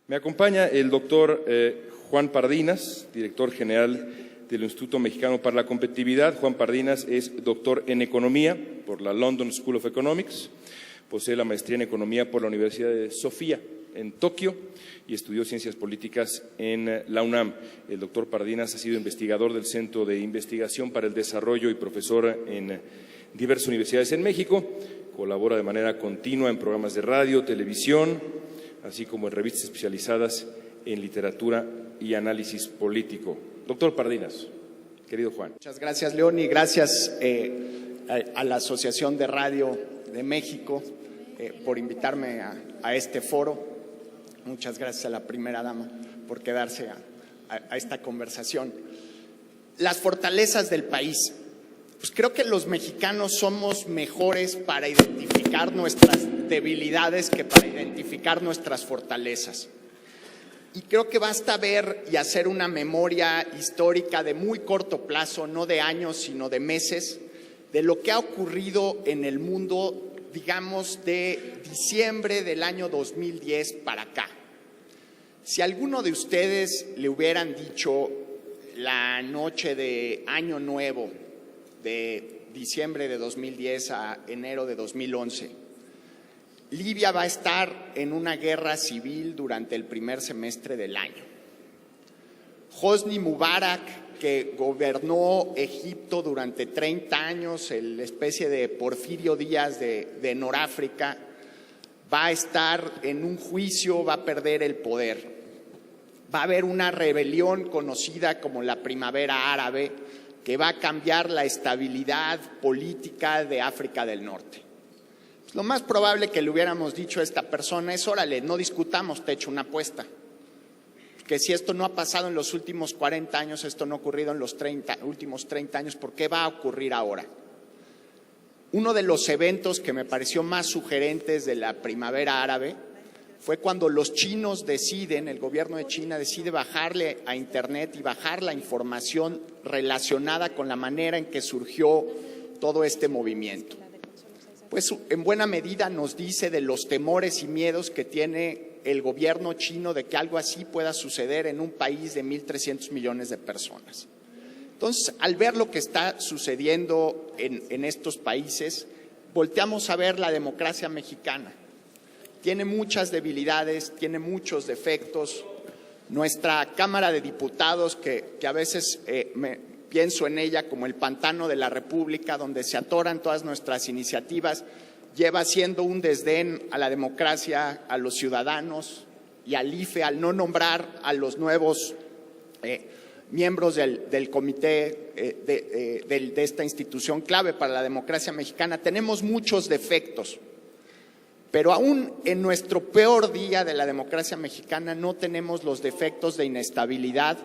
Me acompaña el doctor Juan Pardinas, director general del Instituto Mexicano para la Competitividad. Juan Pardinas es doctor en Economía por la London School of Economics, posee la maestría en Economía por la Universidad de Sofía en Tokio y estudió Ciencias Políticas en la UNAM. El doctor Pardinas ha sido investigador del Centro de Investigación para el Desarrollo y profesor en diversas universidades en México. Colabora de manera continua en programas de radio, televisión, así como en revistas especializadas en literatura y análisis político. Doctor Pardinas, querido Juan. Muchas gracias, León, y gracias a la Asociación de Radio de México por invitarme a este foro. Muchas gracias a la primera dama por quedarse a esta conversación. Las fortalezas del país. Pues creo que los mexicanos somos mejores para identificar nuestras debilidades que para identificar nuestras fortalezas. Y creo que basta ver y hacer una memoria histórica de muy corto plazo, no de años, sino de meses, de lo que ha ocurrido en el mundo, digamos, de diciembre del año 2010 para acá. Si alguno de ustedes le hubieran dicho la noche de Año Nuevo, de diciembre de 2010 a enero de 2011, Libia va a estar en una guerra civil durante el primer semestre del año. Hosni Mubarak, que gobernó Egipto durante 30 años, la especie de Porfirio Díaz de Noráfrica, va a estar en un juicio, va a perder el poder. Va a haber una rebelión conocida como la Primavera Árabe, que va a cambiar la estabilidad política de África del Norte. Lo más probable que le hubiéramos dicho a esta persona es: órale, no discutamos, te echo una apuesta. Que si esto no ha pasado en los últimos 40 años, esto no ha ocurrido en los últimos 30 años, ¿por qué va a ocurrir ahora? Uno de los eventos que me pareció más sugerentes de la Primavera Árabe fue cuando los chinos deciden, el gobierno de China decide bajarle a Internet y bajar la información relacionada con la manera en que surgió todo este movimiento. Pues en buena medida nos dice de los temores y miedos que tiene el gobierno chino de que algo así pueda suceder en un país de 1.300 millones de personas. Entonces, al ver lo que está sucediendo en estos países, volteamos a ver la democracia mexicana. Tiene muchas debilidades, tiene muchos defectos. Nuestra Cámara de Diputados, que a veces pienso en ella como el pantano de la República, donde se atoran todas nuestras iniciativas, lleva siendo un desdén a la democracia, a los ciudadanos y al IFE, al no nombrar a los nuevos miembros del comité de esta institución clave para la democracia mexicana. Tenemos muchos defectos. Pero aún en nuestro peor día de la democracia mexicana no tenemos los defectos de inestabilidad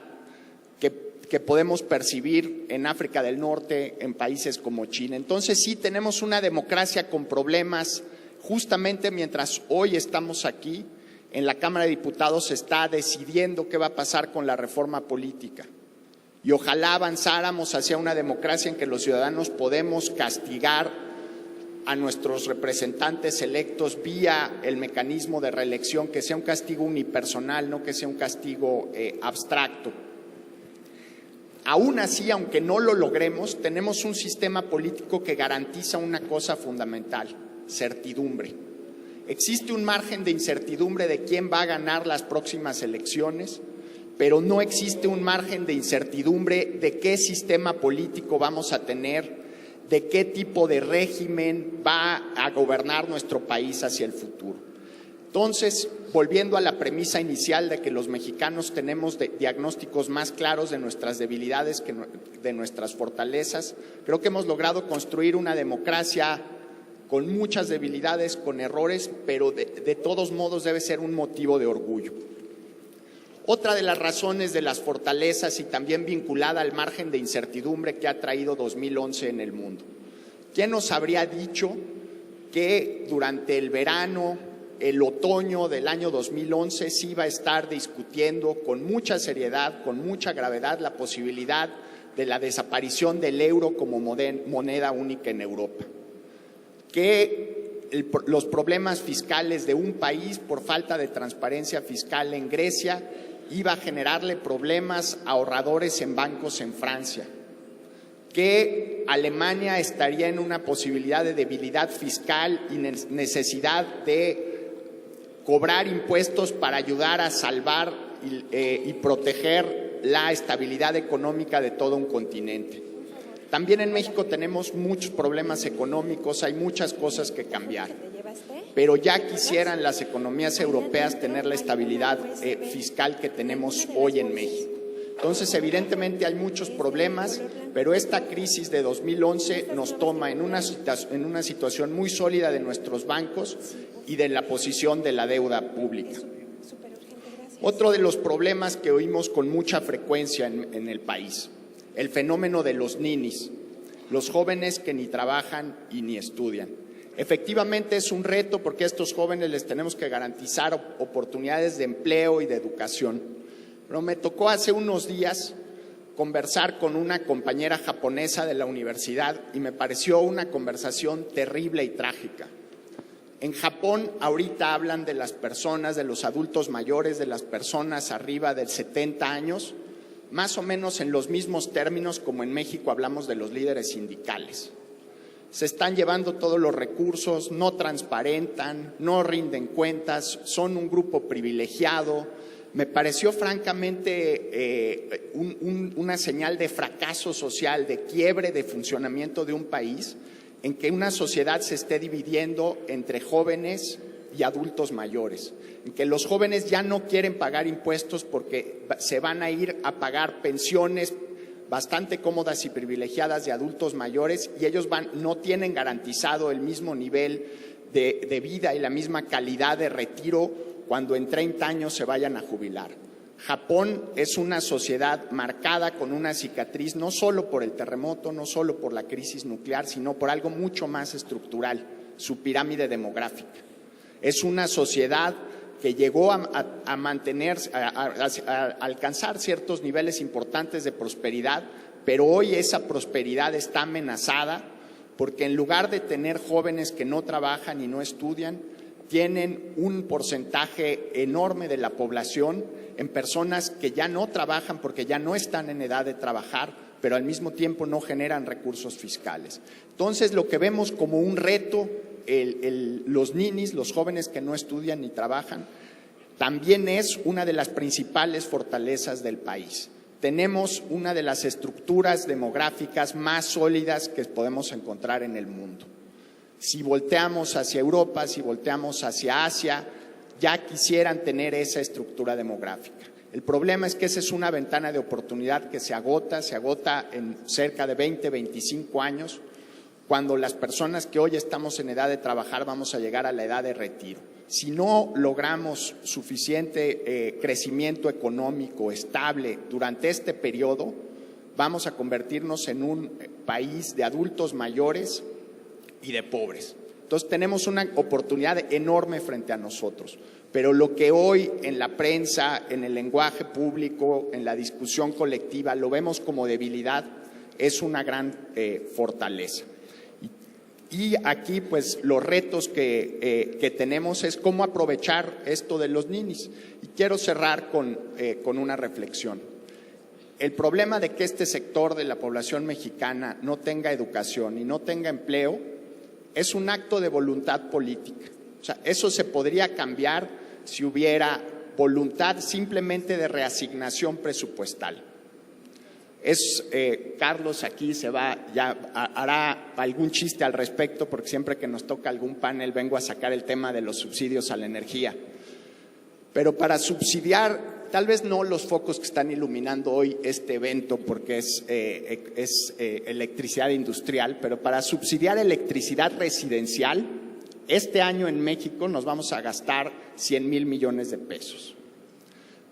que podemos percibir en África del Norte, en países como China. Entonces sí tenemos una democracia con problemas. Justamente mientras hoy estamos aquí, en la Cámara de Diputados se está decidiendo qué va a pasar con la reforma política. Y ojalá avanzáramos hacia una democracia en que los ciudadanos podemos castigar a nuestros representantes electos vía el mecanismo de reelección, que sea un castigo unipersonal, no que sea un castigo abstracto. Aún así, aunque no lo logremos, tenemos un sistema político que garantiza una cosa fundamental: certidumbre. Existe un margen de incertidumbre de quién va a ganar las próximas elecciones, pero no existe un margen de incertidumbre de qué sistema político vamos a tener, de qué tipo de régimen va a gobernar nuestro país hacia el futuro. Entonces, volviendo a la premisa inicial de que los mexicanos tenemos diagnósticos más claros de nuestras debilidades que de nuestras fortalezas, creo que hemos logrado construir una democracia con muchas debilidades, con errores, pero de todos modos debe ser un motivo de orgullo. Otra de las razones de las fortalezas, y también vinculada al margen de incertidumbre que ha traído 2011 en el mundo. ¿Quién nos habría dicho que durante el verano, el otoño del año 2011 se iba a estar discutiendo con mucha seriedad, con mucha gravedad, la posibilidad de la desaparición del euro como moneda única en Europa? Que los problemas fiscales de un país por falta de transparencia fiscal en Grecia iba a generarle problemas a ahorradores en bancos en Francia, que Alemania estaría en una posibilidad de debilidad fiscal y necesidad de cobrar impuestos para ayudar a salvar y proteger la estabilidad económica de todo un continente. También en México tenemos muchos problemas económicos, hay muchas cosas que cambiar, pero ya quisieran las economías europeas tener la estabilidad fiscal que tenemos hoy en México. Entonces, evidentemente hay muchos problemas, pero esta crisis de 2011 nos toma en una situación muy sólida de nuestros bancos y de la posición de la deuda pública. Otro de los problemas que oímos con mucha frecuencia en el país, el fenómeno de los ninis, los jóvenes que ni trabajan y ni estudian. Efectivamente es un reto porque a estos jóvenes les tenemos que garantizar oportunidades de empleo y de educación. Pero me tocó hace unos días conversar con una compañera japonesa de la universidad y me pareció una conversación terrible y trágica. En Japón ahorita hablan de las personas, de los adultos mayores, de las personas arriba de 70 años, más o menos en los mismos términos como en México hablamos de los líderes sindicales. Se están llevando todos los recursos, no transparentan, no rinden cuentas, son un grupo privilegiado. Me pareció francamente una señal de fracaso social, de quiebre de funcionamiento de un país, en que una sociedad se esté dividiendo entre jóvenes y adultos mayores, en que los jóvenes ya no quieren pagar impuestos porque se van a ir a pagar pensiones bastante cómodas y privilegiadas de adultos mayores y ellos no tienen garantizado el mismo nivel de vida y la misma calidad de retiro cuando en 30 años se vayan a jubilar. Japón es una sociedad marcada con una cicatriz no solo por el terremoto, no solo por la crisis nuclear, sino por algo mucho más estructural, su pirámide demográfica. Es una sociedad que llegó a mantenerse, a alcanzar ciertos niveles importantes de prosperidad, pero hoy esa prosperidad está amenazada porque en lugar de tener jóvenes que no trabajan y no estudian, tienen un porcentaje enorme de la población en personas que ya no trabajan porque ya no están en edad de trabajar, pero al mismo tiempo no generan recursos fiscales. Entonces, lo que vemos como un reto, los ninis, los jóvenes que no estudian ni trabajan, también es una de las principales fortalezas del país. Tenemos una de las estructuras demográficas más sólidas que podemos encontrar en el mundo. Si volteamos hacia Europa, si volteamos hacia Asia, ya quisieran tener esa estructura demográfica. El problema es que esa es una ventana de oportunidad que se agota en cerca de 20, 25 años, cuando las personas que hoy estamos en edad de trabajar vamos a llegar a la edad de retiro. Si no logramos suficiente crecimiento económico estable durante este periodo, vamos a convertirnos en un país de adultos mayores y de pobres. Entonces tenemos una oportunidad enorme frente a nosotros, pero lo que hoy en la prensa, en el lenguaje público, en la discusión colectiva lo vemos como debilidad, es una gran fortaleza. Y aquí pues los retos que tenemos es cómo aprovechar esto de los ninis. Y quiero cerrar con una reflexión. El problema de que este sector de la población mexicana no tenga educación y no tenga empleo es un acto de voluntad política. O sea, eso se podría cambiar si hubiera voluntad simplemente de reasignación presupuestal. Carlos aquí hará algún chiste al respecto, porque siempre que nos toca algún panel vengo a sacar el tema de los subsidios a la energía. Pero para subsidiar, tal vez no los focos que están iluminando hoy este evento, porque es electricidad industrial, pero para subsidiar electricidad residencial, este año en México nos vamos a gastar 100,000 millones de pesos.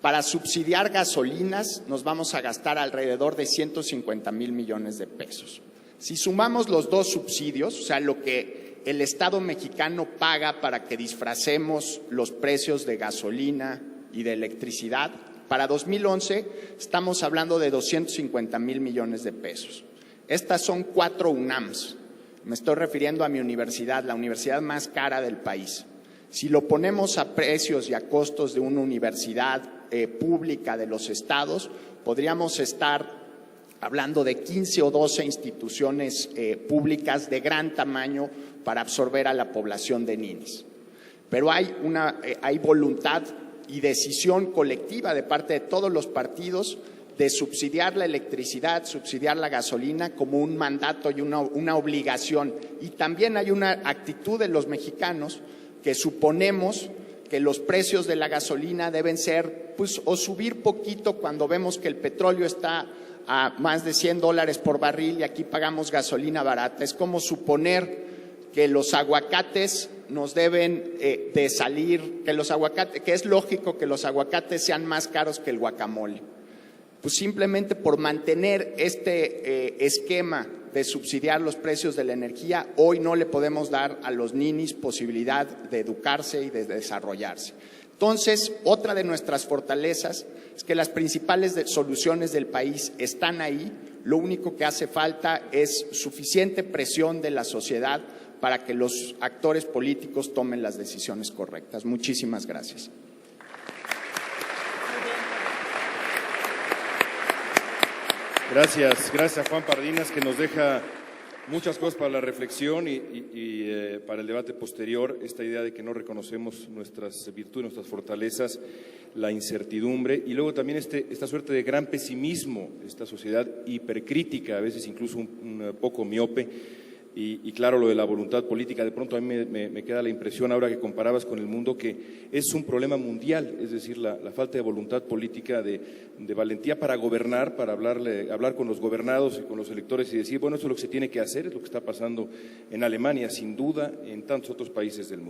Para subsidiar gasolinas nos vamos a gastar alrededor de 150,000 millones de pesos. Si sumamos los dos subsidios, o sea, lo que el Estado mexicano paga para que disfracemos los precios de gasolina y de electricidad, para 2011 estamos hablando de 250,000 millones de pesos. Estas son 4 UNAMs. Me estoy refiriendo a mi universidad, la universidad más cara del país. Si lo ponemos a precios y a costos de una universidad pública de los estados, podríamos estar hablando de 15 o 12 instituciones públicas de gran tamaño para absorber a la población de ninis. Pero hay voluntad y decisión colectiva de parte de todos los partidos de subsidiar la electricidad, subsidiar la gasolina como un mandato y una obligación. Y también hay una actitud de los mexicanos que suponemos que los precios de la gasolina deben ser, pues, o subir poquito cuando vemos que el petróleo está a más de $100 por barril y aquí pagamos gasolina barata. Es como suponer que los aguacates nos deben de salir, que es lógico que los aguacates sean más caros que el guacamole. Pues simplemente por mantener este esquema de subsidiar los precios de la energía, hoy no le podemos dar a los ninis posibilidad de educarse y de desarrollarse. Entonces, otra de nuestras fortalezas es que las principales soluciones del país están ahí. Lo único que hace falta es suficiente presión de la sociedad para que los actores políticos tomen las decisiones correctas. Muchísimas gracias. Gracias a Juan Pardinas, que nos deja muchas cosas para la reflexión y para el debate posterior. Esta idea de que no reconocemos nuestras virtudes, nuestras fortalezas, la incertidumbre y luego también esta suerte de gran pesimismo, esta sociedad hipercrítica, a veces incluso un poco miope. Y claro, lo de la voluntad política, de pronto a mí me queda la impresión, ahora que comparabas con el mundo, que es un problema mundial, es decir, la falta de voluntad política, de valentía para gobernar, para hablar con los gobernados y con los electores y decir, bueno, esto es lo que se tiene que hacer, es lo que está pasando en Alemania, sin duda, en tantos otros países del mundo.